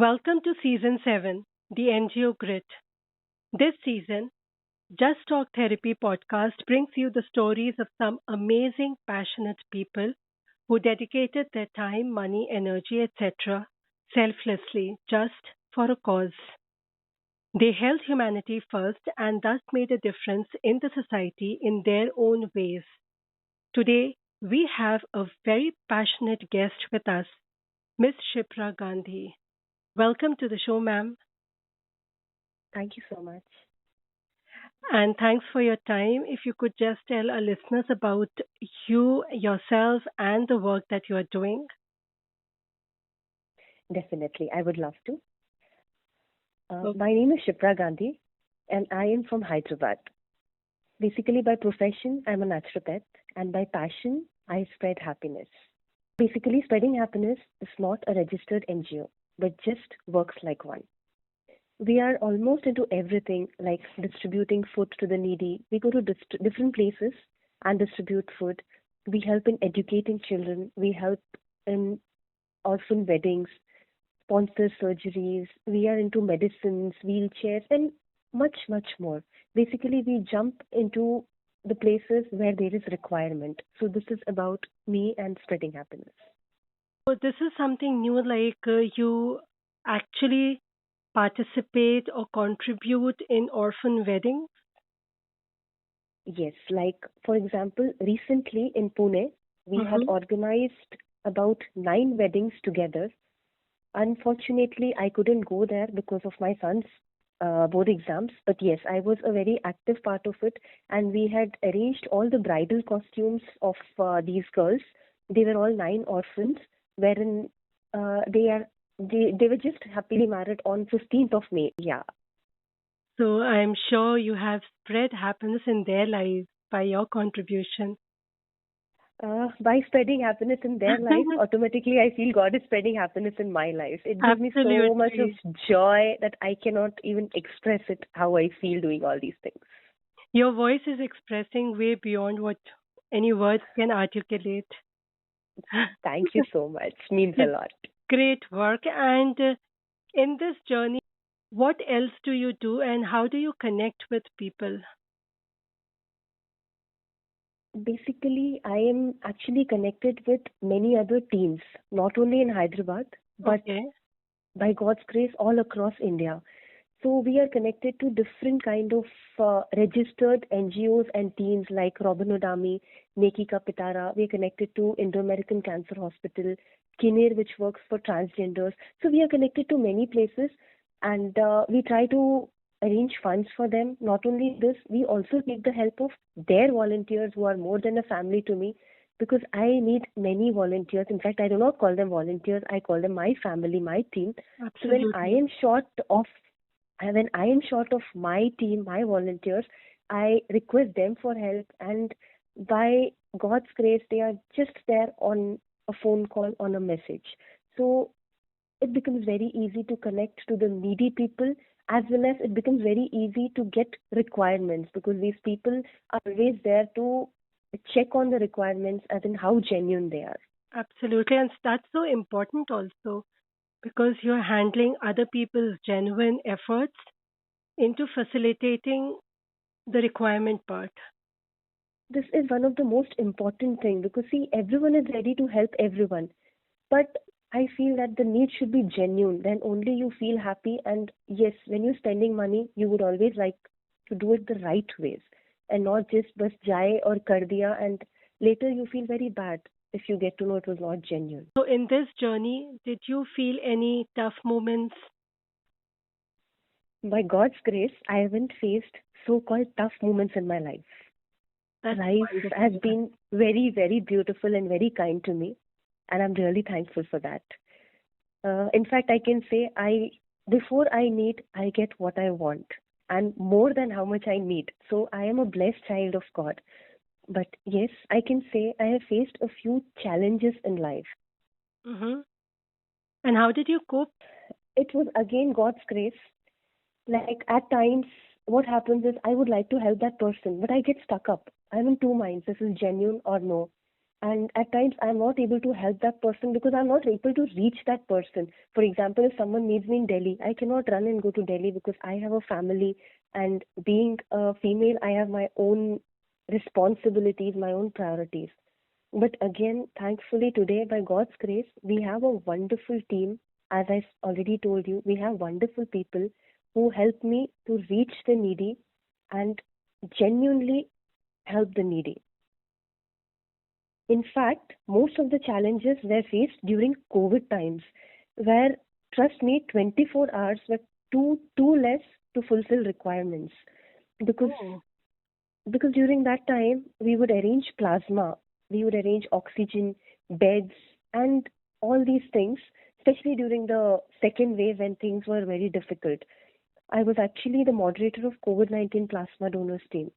Welcome to Season 7, the NGO Grit. This season, Just Talk Therapy podcast brings you the stories of some amazing, passionate people who dedicated their time, money, energy, etc. selflessly just for a cause. They held humanity first and thus made a difference in the society in their own ways. Today, we have a very passionate guest with us, Miss Shipra Gandhi. Welcome to the show, ma'am. Thank you so much. And thanks for your time. If you could just tell our listeners about you, yourself, and the work that you are doing. Definitely, I would love to. Oh, My name is Shipra Gandhi, and I am from Hyderabad. Basically, by profession, I'm a naturopath, and by passion, I spread happiness. Basically, spreading happiness is not a registered NGO, but just works like one. We are almost into everything, like distributing food to the needy. We go to different places and distribute food. We help in educating children. We help in orphan weddings, sponsor surgeries. We are into medicines, wheelchairs, and much, much more. Basically, we jump into the places where there is requirement. So this is about me and spreading happiness. so this is something new, like you actually participate or contribute in orphan weddings. Yes, like for example, recently in Pune, we had Mm-hmm. organized about 9 weddings together. Unfortunately, I couldn't go there because of my son's board exams. But yes, I was a very active part of it, and we had arranged all the bridal costumes of these girls. They were all 9 orphans, wherein they were just happily married on 15th of May. Yeah. So I'm sure you have spread happiness in their lives by your contribution. By spreading happiness in their life, automatically I feel God is spreading happiness in my life. It gives me so much of Absolutely. joy that I cannot even express it how I feel doing all these things. Your voice is expressing way beyond what any words can articulate. Thank you so much. Means a It's lot. great work. And in this journey, what else do you do and how do you connect with people? Basically, I am actually connected with many other teams, not only in Hyderabad, but Okay. by God's grace, all across India. So we are connected to different kind of registered NGOs and teams like Robin Odami, Neki Ka Pitara. We are connected to Indo-American Cancer Hospital, Kinnear, which works for transgenders. So we are connected to many places, and we try to arrange funds for them. Not only this, we also take the help of their volunteers who are more than a family to me, because I need many volunteers. In fact, I do not call them volunteers. I call them my family, my team. So Absolutely. when I am short of my team, my volunteers, I request them for help, and by God's grace, they are just there on a phone call, on a message. So it becomes very easy to connect to the needy people, as well as it becomes very easy to get requirements, because these people are always there to check on the requirements as in how genuine they are. Absolutely. And that's so important also because you're handling other people's genuine efforts into facilitating the requirement part. This is one of the most important thing, because see, everyone is ready to help everyone, but I feel that the need should be genuine. Then only you feel happy. And yes, when you're spending money, you would always like to do it the right ways, and not just bas jaye or kar diya, and later you feel very bad if you get to know it was not genuine. So, in this journey, did you feel any tough moments? By God's grace, I haven't faced so-called tough moments in my life. That's Life has wonderful. been very, very beautiful and very kind to me, and I'm really thankful for that. In fact, I can say before I need, I get what I want, and more than how much I need. So I am a blessed child of God. But yes, I can say I have faced a few challenges in life. Mm-hmm. And how did you cope? It was again God's grace. Like at times, what happens is I would like to help that person, but I get stuck up. I'm in two minds. This is genuine or no. And at times I'm not able to help that person because I'm not able to reach that person. For example, if someone needs me in Delhi, I cannot run and go to Delhi because I have a family, and being a female, I have my own responsibilities, my own priorities. But again, thankfully today, by God's grace, we have a wonderful team. As I already told you, we have wonderful people who help me to reach the needy and genuinely help the needy. In fact, most of the challenges were faced during COVID times, where, trust me, 24 hours were too less to fulfill requirements. Because Oh, because during that time we would arrange plasma, we would arrange oxygen, beds, and all these things. Especially during the second wave when things were very difficult, I was actually the moderator of COVID-19 plasma donors team.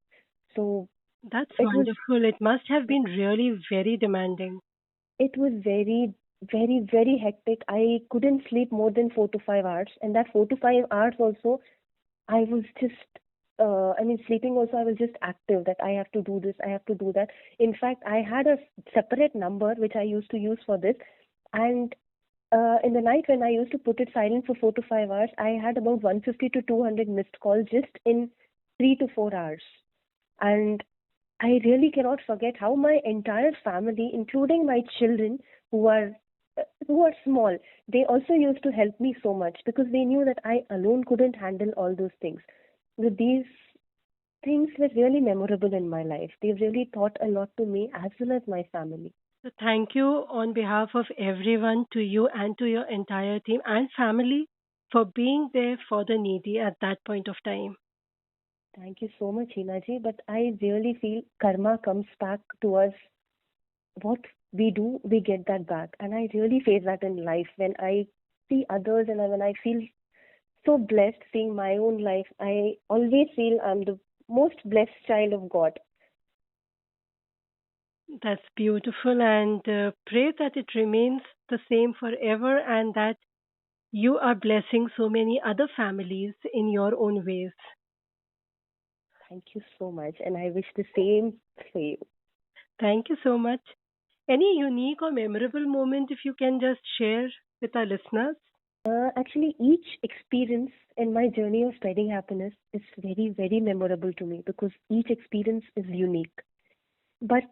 So that's it was wonderful. It must have been really very demanding. It was very, very, very hectic. I couldn't sleep more than 4 to 5 hours, and that 4 to 5 hours also, I was just, sleeping also, I was just active that I have to do this, I have to do that. In fact, I had a separate number which I used to use for this, and in the night when I used to put it silent for 4 to 5 hours, I had about 150 to 200 missed calls just in 3 to 4 hours. And I really cannot forget how my entire family, including my children who are small, they also used to help me so much because they knew that I alone couldn't handle all those things. But these things were really memorable in my life. They've really taught a lot to me as well as my family. So thank you on behalf of everyone to you and to your entire team and family for being there for the needy at that point of time. Thank you so much, Hina ji. But I really feel karma comes back to us. What we do, we get that back. And I really face that in life when I see others, and when I feel so blessed seeing my own life. I always feel I'm the most blessed child of God. That's beautiful, and pray that it remains the same forever and that you are blessing so many other families in your own ways. Thank you so much, and I wish the same for you. Thank you so much. Any unique or memorable moment if you can just share with our listeners? Actually, each experience in my journey of spreading happiness is very, very memorable to me because each experience is unique. But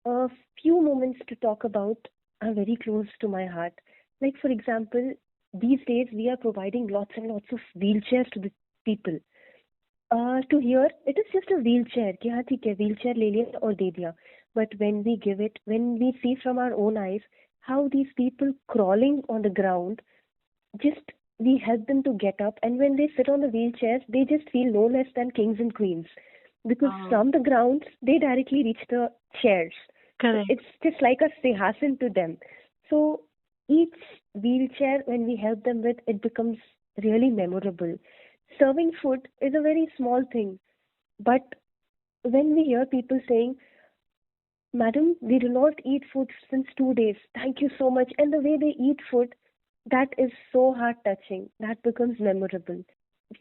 a few moments to talk about are very close to my heart. Like, for example, these days we are providing lots and lots of wheelchairs to the people. To hear, it is just a wheelchair. कि हाँ ठीक है wheelchair ले लिया और दे दिया. But when we give it, when we see from our own eyes how these people crawling on the ground, just we help them to get up, and when they sit on the wheelchairs, they just feel no less than kings and queens because Oh, from the ground they directly reach the chairs. So correct. it's just like a sihasan to them. So each wheelchair, when we help them with, it becomes really memorable. Serving food is a very small thing, but when we hear people saying, Madam, we do not eat food since 2 days. Thank you so much. And the way they eat food, that is so heart touching. That becomes memorable.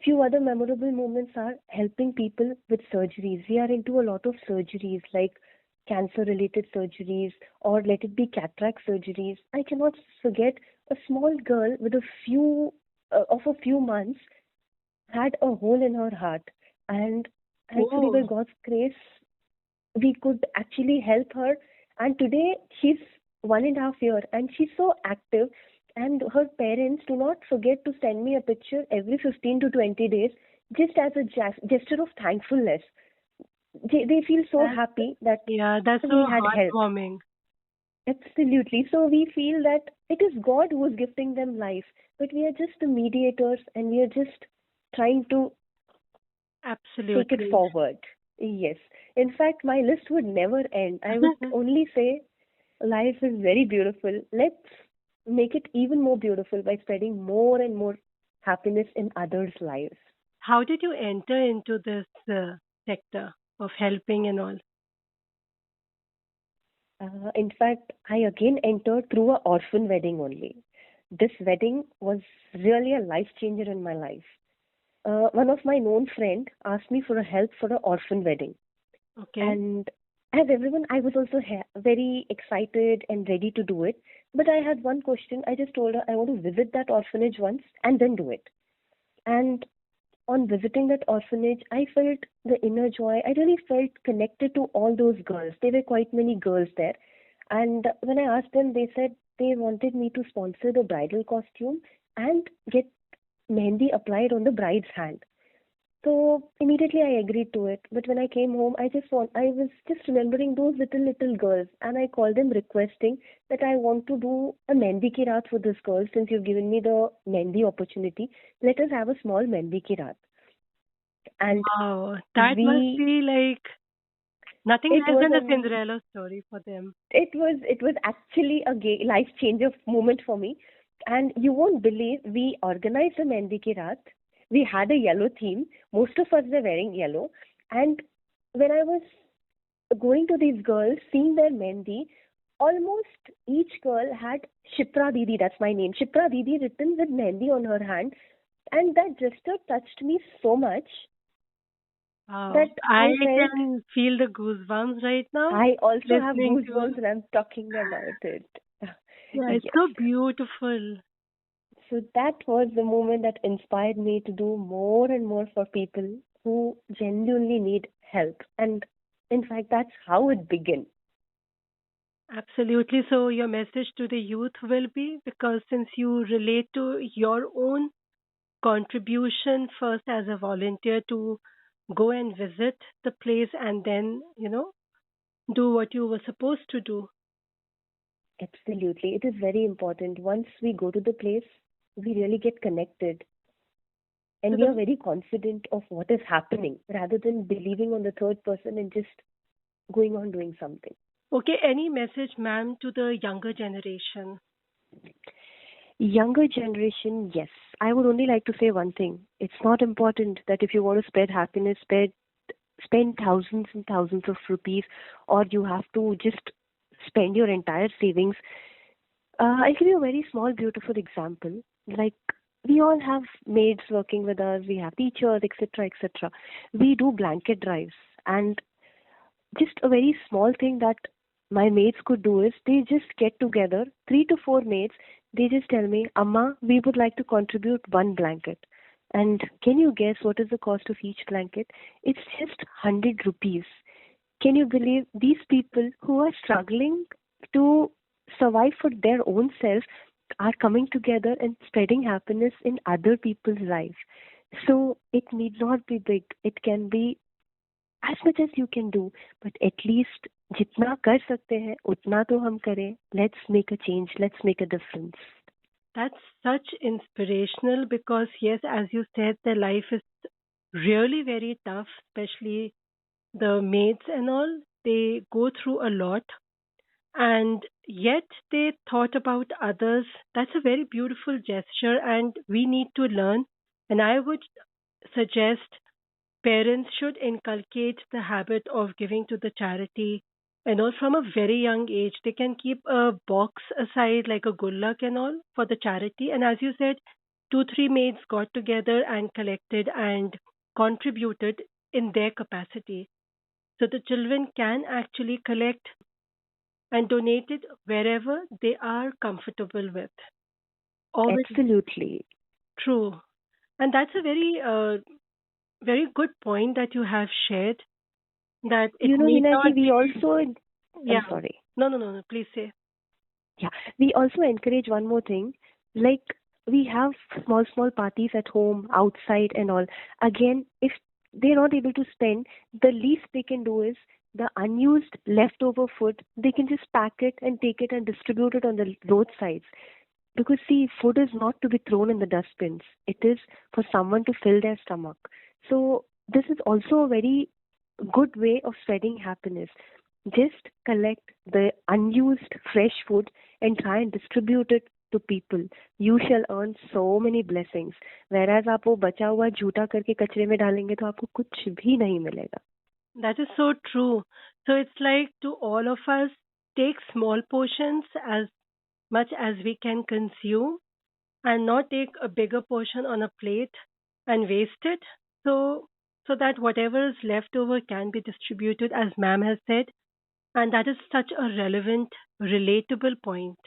Few other memorable moments are helping people with surgeries. We are into a lot of surgeries like cancer related surgeries, or let it be cataract surgeries. I cannot forget a small girl with a few months had a hole in her heart, and thankfully by Oh, God's grace we could actually help her. And today she's 1.5 year and she's so active. And her parents do not forget to send me a picture every 15 to 20 days just as a gesture of thankfulness. They feel so that's happy that yeah, that's we so had helped. heartwarming. Absolutely. So we feel that it is God who is gifting them life, but we are just the mediators and we are just trying to take it Absolutely. forward. Yes. In fact, my list would never end. I would only say life is very beautiful. Let's make it even more beautiful by spreading more and more happiness in others' lives. How did you enter into this sector of helping and all? In fact, I again entered through a orphan wedding only. This wedding was really a life changer in my life. One of my known friend asked me for a help for an orphan wedding, Okay. and As everyone, I was also very excited and ready to do it. But I had one question. I just told her I want to visit that orphanage once and then do it. And on visiting that orphanage, I felt the inner joy. I really felt connected to all those girls. There were quite many girls there. And when I asked them, they said they wanted me to sponsor the bridal costume and get mehendi applied on the bride's hand. So immediately I agreed to it. But when I came home, I was just remembering those little girls, and I called them requesting that I want to do a Mendi ki raat for this girl. Since you've given me the Mendi opportunity, let us have a small Mendi ki raat. And Wow, that must we, be like nothing it less was than a a, Cinderella story for them. it was actually a life changer moment for me. And you won't believe, we organized a Mendi ki raat. We had a yellow theme. Most of us were wearing yellow. And when I was going to these girls, seeing their mehendi, almost each girl had Shipra Didi, that's my name, Shipra Didi written with mehendi on her hand. And that gesture touched me so much Wow, that I I felt can feel the goosebumps right now I also have listening to. goosebumps when I'm talking about it. Yeah, it's Yes. so beautiful. So that was the moment that inspired me to do more and more for people who genuinely need help. And in fact, that's how it began. Absolutely. So, your message to the youth will be, because since you relate to your own contribution first as a volunteer to go and visit the place and then, do what you were supposed to do. Absolutely. It is very important. Once we go to the place, we really get connected and So we are the, very confident of what is happening rather than believing on the third person and just going on doing something. okay, any message, ma'am, to the younger generation? Younger generation, yes. I would only like to say one thing. It's not important that if you want to spread happiness, spend thousands and thousands of rupees, or you have to just spend your entire savings. I'll give you a very small, beautiful example. Like, we all have maids working with us, we have teachers, etc., etc. We do blanket drives, and just a very small thing that my mates could do is they just get together, three to four mates. They just tell me, Amma, we would like to contribute one blanket. And can you guess what is the cost of each blanket? It's just 100 rupees. Can you believe these people who are struggling to survive for their own self are coming together and spreading happiness in other people's lives? So it need not be big. It can be as much as you can do, but at least जितना कर सकते हैं उतना तो हम करें. Let's make a change. Let's make a difference. That's such inspirational because, yes, as you said, their life is really very tough, especially the maids and all. They go through a lot, and yet they thought about others. That's a very beautiful gesture, and we need to learn. And I would suggest parents should inculcate the habit of giving to the charity. And all from a very young age, they can keep a box aside like a good luck and all for the charity. And as you said, two, three mates got together and collected and contributed in their capacity. So the children can actually collect and donate it wherever they are comfortable with. Always Absolutely. true. And that's a very good point that you have shared, that it need Hina not ji, we be. also, I'm Yeah. sorry. No, no, no, no. Please say. Yeah, we also encourage one more thing. Like, we have small parties at home, outside, and all. Again, if they're not able to spend, the least they can do is the unused leftover food, they can just pack it and take it and distribute it on the roadsides. Because, see, food is not to be thrown in the dustbins, it is for someone to fill their stomach. So, this is also a very good way of spreading happiness. Just collect the unused fresh food and try and distribute it to people. You shall earn so many blessings. Whereas आप वो बचा हुआ झूठा करके कचरे में डालेंगे तो आपको कुछ भी नहीं मिलेगा. That is so true. So it's like to all of us, take small portions as much as we can consume and not take a bigger portion on a plate and waste it. So that whatever is left over can be distributed, as ma'am has said. And that is such a relevant, relatable point.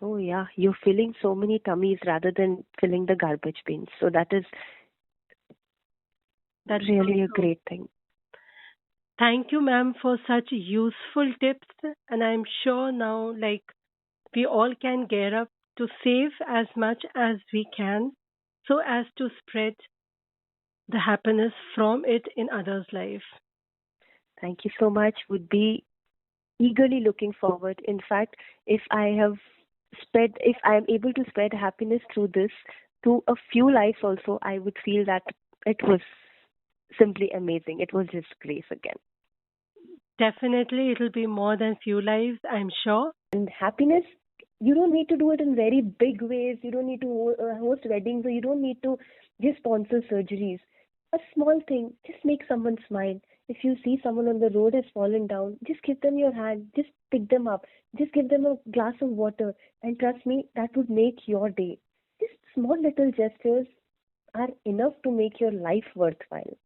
Oh, yeah, you're filling so many tummies rather than filling the garbage bins. So that is That's so really a true. great thing. Thank you, ma'am, for such useful tips. And I'm sure now, like, we all can gear up to save as much as we can so as to spread the happiness from it in others' life. Thank you so much. Would be eagerly looking forward. In fact, if I am able to spread happiness through this to a few lives also, I would feel that it was simply amazing. It was just grace again. Definitely, it'll be more than few lives, I'm sure. And happiness, you don't need to do it in very big ways. You don't need to host weddings, or you don't need to just sponsor surgeries. A small thing, just make someone smile. If you see someone on the road has fallen down, just give them your hand, just pick them up, just give them a glass of water, and trust me, that would make your day. Just small little gestures are enough to make your life worthwhile.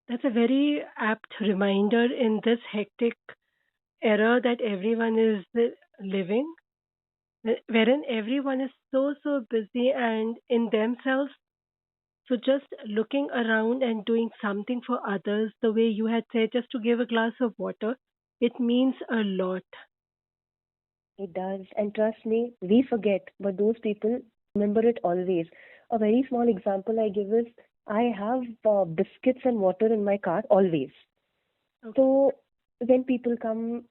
That's a very apt reminder in this hectic era that everyone is living, wherein everyone is so busy and in themselves. So just looking around and doing something for others, the way you had said, just to give a glass of water, it means a lot. It does. And trust me, we forget, but those people remember it always. A very small example I give is I have biscuits and water in my car always. Okay. So when people come,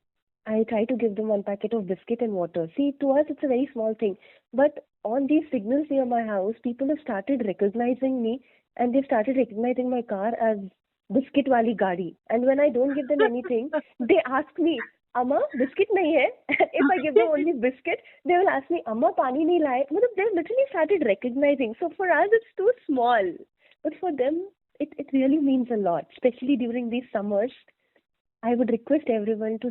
I try to give them one packet of biscuit and water. See, to us, it's a very small thing. But on these signals near my house, people have started recognizing me, and they've started recognizing my car as biscuit wali gadi. And when I don't give them anything, they ask me, Amma, biscuit nahi hai? If I give them only biscuit, they will ask me, Amma, pani nahi laye? Matlab, they've literally started recognizing. So for us, it's too small. But for them, it really means a lot, especially during these summers. I would request everyone to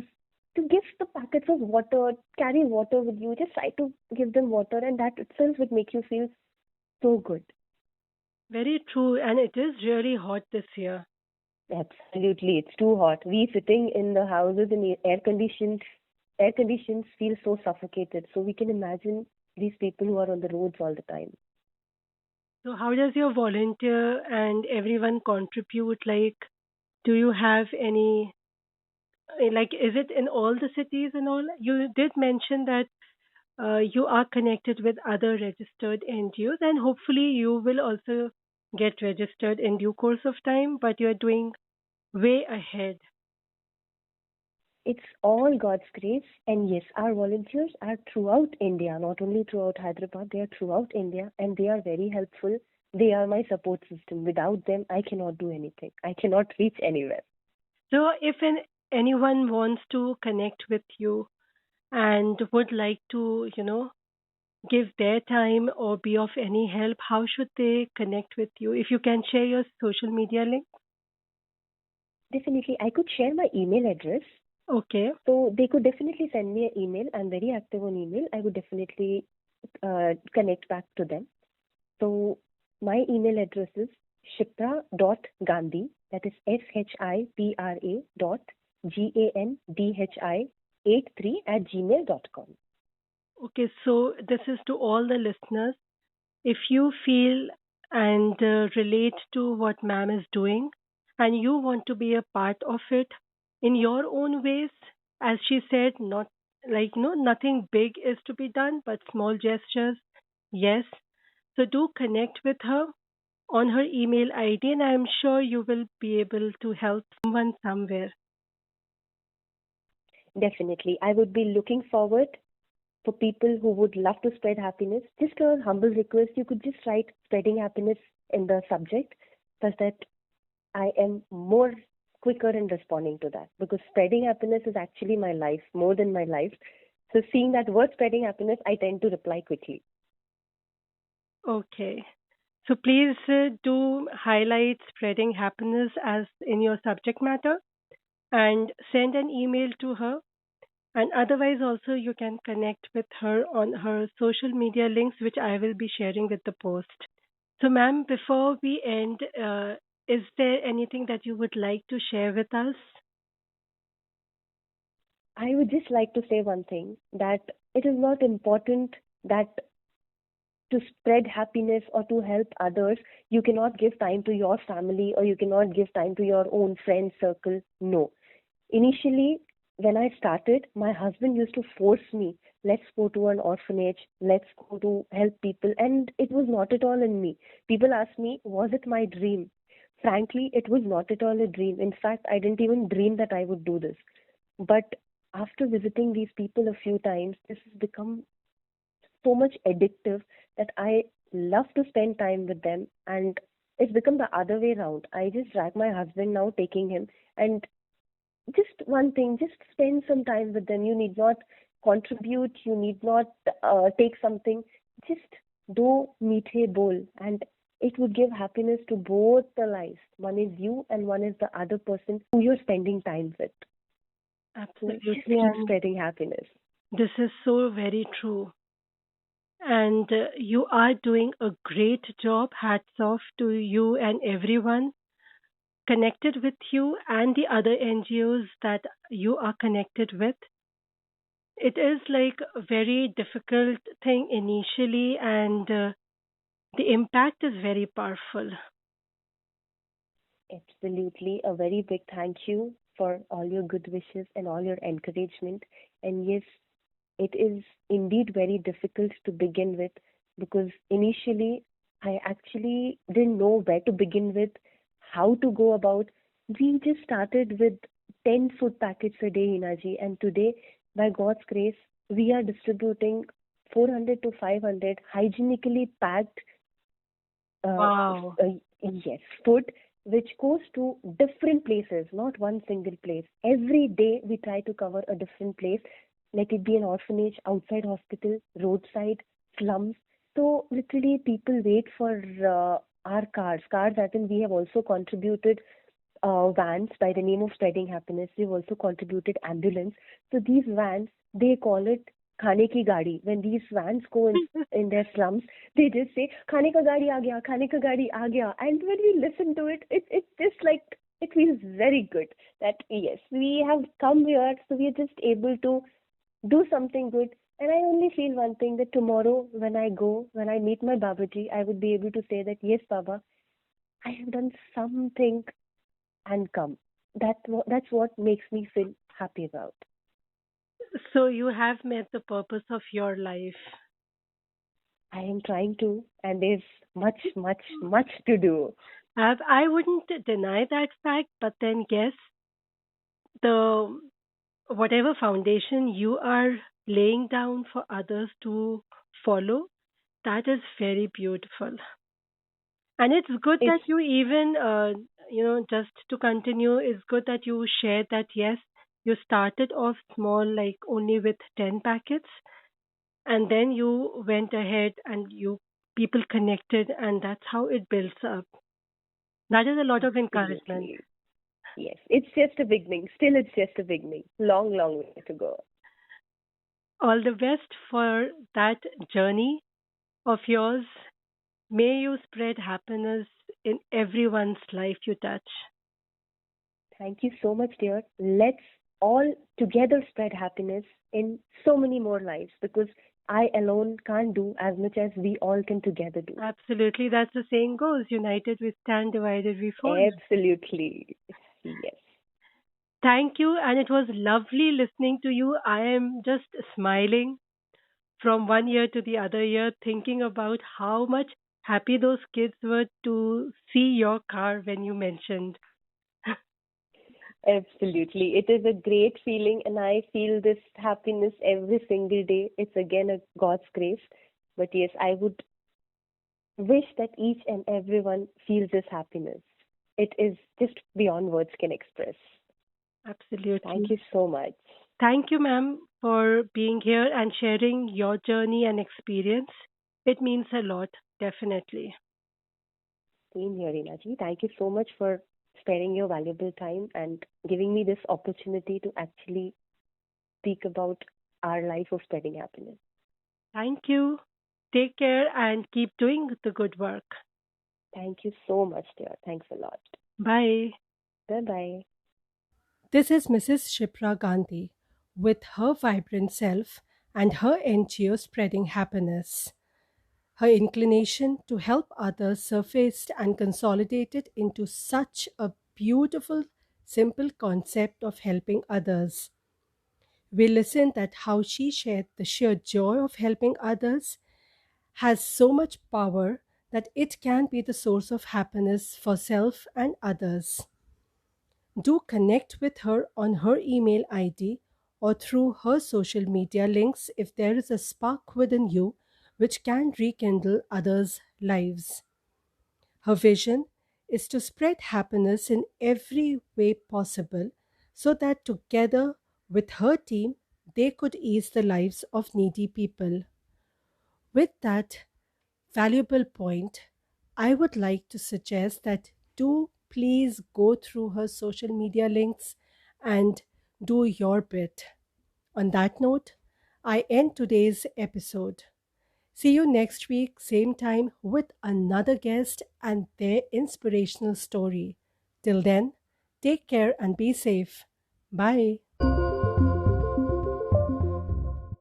give the packets of water, carry water with you. Just try to give them water, and that itself would make you feel so good. Very true, and it is really hot this year. Absolutely, it's too hot. We sitting in the houses in air conditions feel so suffocated. So we can imagine these people who are on the roads all the time. So, how does your volunteer and everyone contribute? Like, do you have any, like, is it in all the cities and all? You did mention that you are connected with other registered NGOs, and hopefully, you will also get registered in due course of time, but you're doing way ahead. It's all God's grace. And yes, our volunteers are throughout India, not only throughout Hyderabad, they are throughout India, and they are very helpful. They are my support system. Without them, I cannot do anything. I cannot reach anywhere. So, if anyone wants to connect with you and would like to, give their time or be of any help, how should they connect with you? If you can share your social media link. Definitely, I could share my email address. Okay. So they could definitely send me an email. I'm very active on email. I would definitely connect back to them. So my email address is shipra.gandhi, that is SHIPRA dot GANDHI 83 at gmail.com. Okay. So, this is to all the listeners. If you feel and relate to what ma'am is doing and you want to be a part of it in your own ways, as she said, not like, nothing big is to be done, but small gestures, yes. So, do connect with her on her email ID, and I'm sure you will be able to help someone somewhere. Definitely. I would be looking forward for people who would love to spread happiness. Just a humble request, you could just write spreading happiness in the subject, such that I am more quicker in responding to that, because spreading happiness is actually my life, more than my life. So seeing that word spreading happiness, I tend to reply quickly. Okay. So please do highlight spreading happiness as in your subject matter and send an email to her. And otherwise, also, you can connect with her on her social media links, which I will be sharing with the post. So, ma'am, before we end, is there anything that you would like to share with us? I would just like to say one thing, that it is not important that to spread happiness or to help others, you cannot give time to your family or you cannot give time to your own friend circle. No. Initially, when I started, my husband used to force me, let's go to an orphanage, let's go to help people. And it was not at all in me. People ask me, was it my dream? Frankly, it was not at all a dream. In fact, I didn't even dream that I would do this. But after visiting these people a few times, this has become so much addictive that I love to spend time with them. And it's become the other way around. I just drag my husband now, taking him, and just one thing, just spend some time with them. You need not contribute, you need not take something. Just do meethe bol, and it would give happiness to both the lives. One is you, and one is the other person who you're spending time with. So just Absolutely, keep and spreading happiness. this is so very true. And you are doing a great job. Hats off to you and everyone connected with you and the other NGOs that you are connected with. It is like a very difficult thing initially, and the impact is very powerful. Absolutely. A very big thank you for all your good wishes and all your encouragement. And yes, it is indeed very difficult to begin with, because initially I actually didn't know where to begin with, how to go about. We just started with 10 food packets a day, Hinaji, and today, by God's grace, we are distributing 400 to 500 hygienically packed uh, Wow. yes, food which goes to different places, not one single place. Every day we try to cover a different place, let it be an orphanage, outside hospital, roadside, slums. So literally people wait for our cars. Cars, as in we have also contributed vans by the name of Spreading Happiness. We've also contributed ambulance. So these vans, they call it khane ki gadi. When these vans go in their slums, they just say khane ka gadi aa gaya, khane ka gadi aa gaya. And when we listen to it, it's just like, it feels very good that yes, we have come here, so we are just able to do something good. And I only feel one thing, that tomorrow when I go, when I meet my Babaji, I would be able to say that yes, Baba, I have done something and come. That's what makes me feel happy about. So you have met the purpose of your life. I am trying to, and there's much, much, much to do. I wouldn't deny that fact, but then yes, the whatever foundation you are laying down for others to follow, that is very beautiful. And it's good It's that you even, just to continue, it's good that you shared that yes, you started off small, like only with 10 packets, and then you went ahead and you people connected, and that's how it builds up. That is a lot of encouragement. absolutely, yes. It's just a beginning. Still, it's just a beginning. Long, long way to go. All the best for that journey of yours. May you spread happiness in everyone's life you touch. Thank you so much, dear. Let's all together spread happiness in so many more lives, because I alone can't do as much as we all can together do. Absolutely, that's the saying goes, united we stand, divided we fall. Absolutely. Yes. Thank you, and it was lovely listening to you. I am just smiling from one year to the other year, thinking about how much happy those kids were to see your car when you mentioned. Absolutely. It is a great feeling, and I feel this happiness every single day. It's again a God's grace. But yes, I would wish that each and everyone feels this happiness. It is just beyond words can express. Thank Absolutely. you so much. Thank you, ma'am, for being here and sharing your journey and experience. It means a lot, definitely. Same here, Rinaji. Thank you so much for sparing your valuable time and giving me this opportunity to actually speak about our life of spreading happiness. Thank you. Take care and keep doing the good work. Thank you so much, dear. Thanks a lot. Bye. Bye bye. This is Mrs. Shipra Gandhi, with her vibrant self and her NGO spreading happiness. Her inclination to help others surfaced and consolidated into such a beautiful, simple concept of helping others. We listened at how she shared the sheer joy of helping others has so much power that it can be the source of happiness for self and others. Do connect with her on her email ID or through her social media links if there is a spark within you which can rekindle others' lives. Her vision is to spread happiness in every way possible so that together with her team they could ease the lives of needy people. With that valuable point, I would like to suggest that do please go through her social media links and do your bit. On that note, I end today's episode. See you next week, same time, with another guest and their inspirational story. Till then, take care and be safe. Bye.